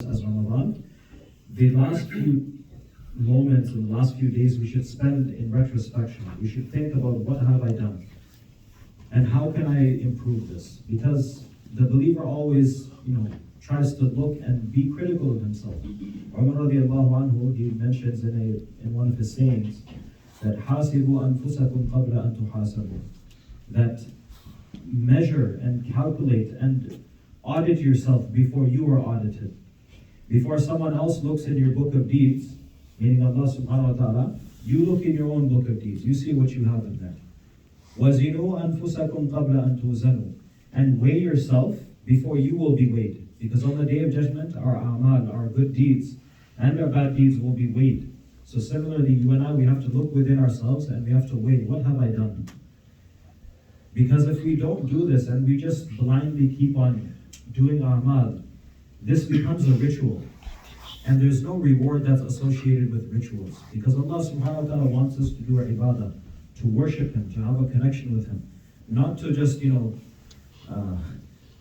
as Ramadan, the last few moments and the last few days we should spend in retrospection. We should think about what have I done and how can I improve this? Because the believer always, tries to look and be critical of himself. Umar radiallahu anhu, he mentions in one of his sayings that hasibu anfusakum qabla an tuhasabu, that measure and calculate and audit yourself before you are audited. Before someone else looks in your book of deeds, meaning Allah subhanahu wa ta'ala, you look in your own book of deeds. You see what you have in there. وَزِنُوا أَنفُسَكُمْ قَبْلَ أَن تُوزَنُوا, and weigh yourself before you will be weighed. Because on the day of judgment, our a'mal, our good deeds, and our bad deeds will be weighed. So similarly, you and I, we have to look within ourselves and we have to weigh, what have I done? Because if we don't do this and we just blindly keep on doing a'mal, this becomes a ritual. And there's no reward that's associated with rituals. Because Allah subhanahu wa ta'ala wants us to do our ibadah, to worship Him, to have a connection with Him. Not to just,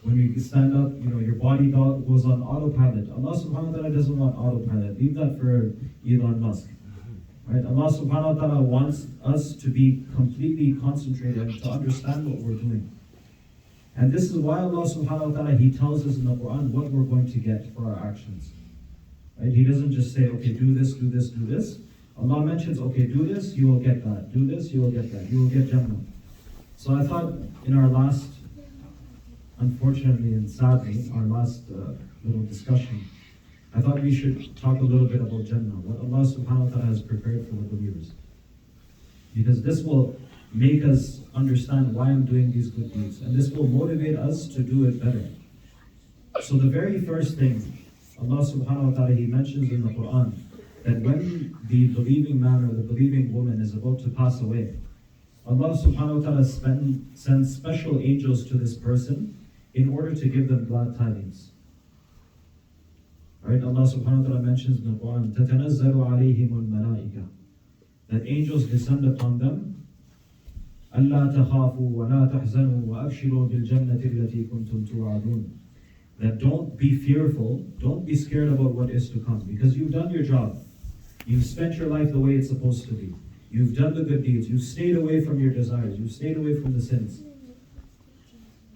when you stand up, your body goes on autopilot. Allah subhanahu wa ta'ala doesn't want autopilot. Leave that for Elon Musk. Right? Allah subhanahu wa ta'ala wants us to be completely concentrated and to understand what we're doing. And this is why Allah subhanahu wa ta'ala, He tells us in the Quran what we're going to get for our actions. Right? He doesn't just say, okay, do this, do this, do this. Allah mentions, okay, do this, you will get that. Do this, you will get that. You will get Jannah. So I thought in our last, unfortunately and sadly, our last little discussion, I thought we should talk a little bit about Jannah, what Allah subhanahu wa ta'ala has prepared for the believers. Because this will make us understand why I'm doing these good deeds. And this will motivate us to do it better. So the very first thing, Allah subhanahu wa ta'ala, He mentions in the Quran, that when the believing man or the believing woman is about to pass away, Allah subhanahu wa ta'ala sends special angels to this person in order to give them glad tidings. Right? Allah subhanahu wa ta'ala mentions in the Quran, تَتَنَزَّلُ عَلَيْهِمُ الْمَلَائِكَةِ, that angels descend upon them, أَلَّا تَخَافُوا وَلَا تَحْزَنُوا وَأَبْشِرُوا بِالْجَنَّةِ الَّتِي كُنْتُمْ تُوعَدُونَ, that don't be fearful, don't be scared about what is to come, because you've done your job. You've spent your life the way it's supposed to be. You've done the good deeds. You've stayed away from your desires. You've stayed away from the sins.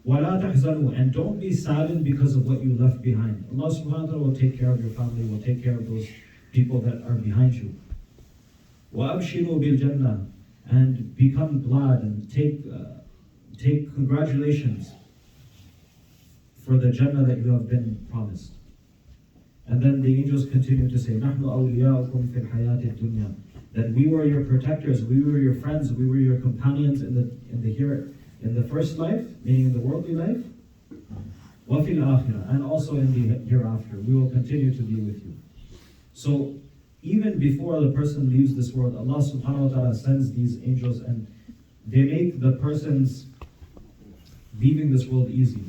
وَلَا تَحْزَنُوا, and don't be saddened because of what you left behind. Allah subhanahu wa ta'ala will take care of your family, will take care of those people that are behind you. وَأَبْشِرُوا بِالْجَنَّةِ, and become glad and take congratulations for the Jannah that you have been promised. And then the angels continue to say, نَحْنُ أَوْلِيَاؤُكُمْ فِي الْحَيَاةِ الدُّنْيَا, that we were your protectors, we were your friends, we were your companions in the first life, meaning in the worldly life, وَفِي الْآخِرَةِ, and also in the hereafter. We will continue to be with you. So even before the person leaves this world, Allah subhanahu wa ta'ala sends these angels and they make the person's leaving this world easy.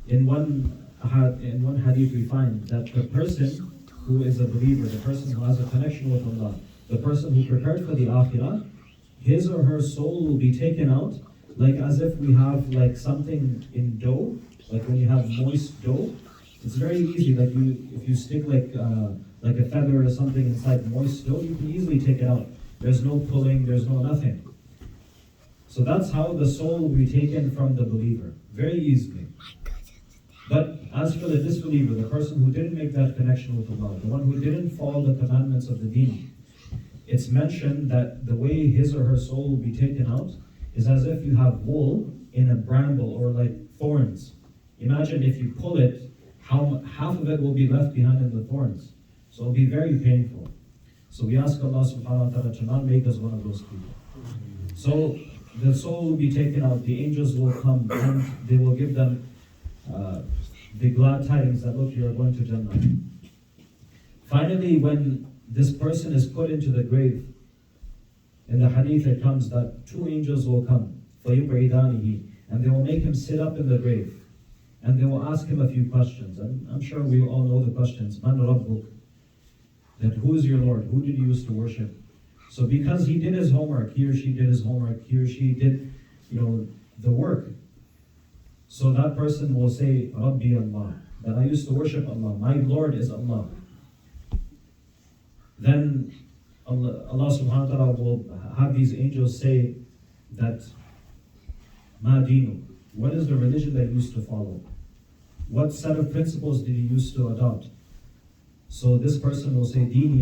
In one hadith we find that the person who is a believer, the person who has a connection with Allah, the person who prepared for the akhirah, his or her soul will be taken out like as if we have like something in dough, like when you have moist dough. It's very easy, like if you stick like a feather or something inside moist dough, you can easily take it out. There's no pulling, there's no nothing. So that's how the soul will be taken from the believer, very easily. But as for the disbeliever, the person who didn't make that connection with Allah, the one who didn't follow the commandments of the deen, it's mentioned that the way his or her soul will be taken out is as if you have wool in a bramble or like thorns. Imagine if you pull it, how half of it will be left behind in the thorns. So it'll be very painful. So we ask Allah subhanahu wa ta'ala to not make us one of those people. So the soul will be taken out, the angels will come and they will give them the glad tidings that look, you are going to Jannah. Finally, when this person is put into the grave, in the hadith it comes that two angels will come, فَيُقْعِدَانِهِ, and they will make him sit up in the grave, and they will ask him a few questions. And I'm sure we all know the questions. مَنْ رَبُّكَ, that who is your Lord? Who did you used to worship? So because he did his homework, he or she did his homework, he or she did the work, so that person will say, Rabbi Allah, that I used to worship Allah. My Lord is Allah. Then Allah subhanahu wa ta'ala will have these angels say that, Ma dinu, what is the religion that you used to follow? What set of principles did you used to adopt? So this person will say, Dini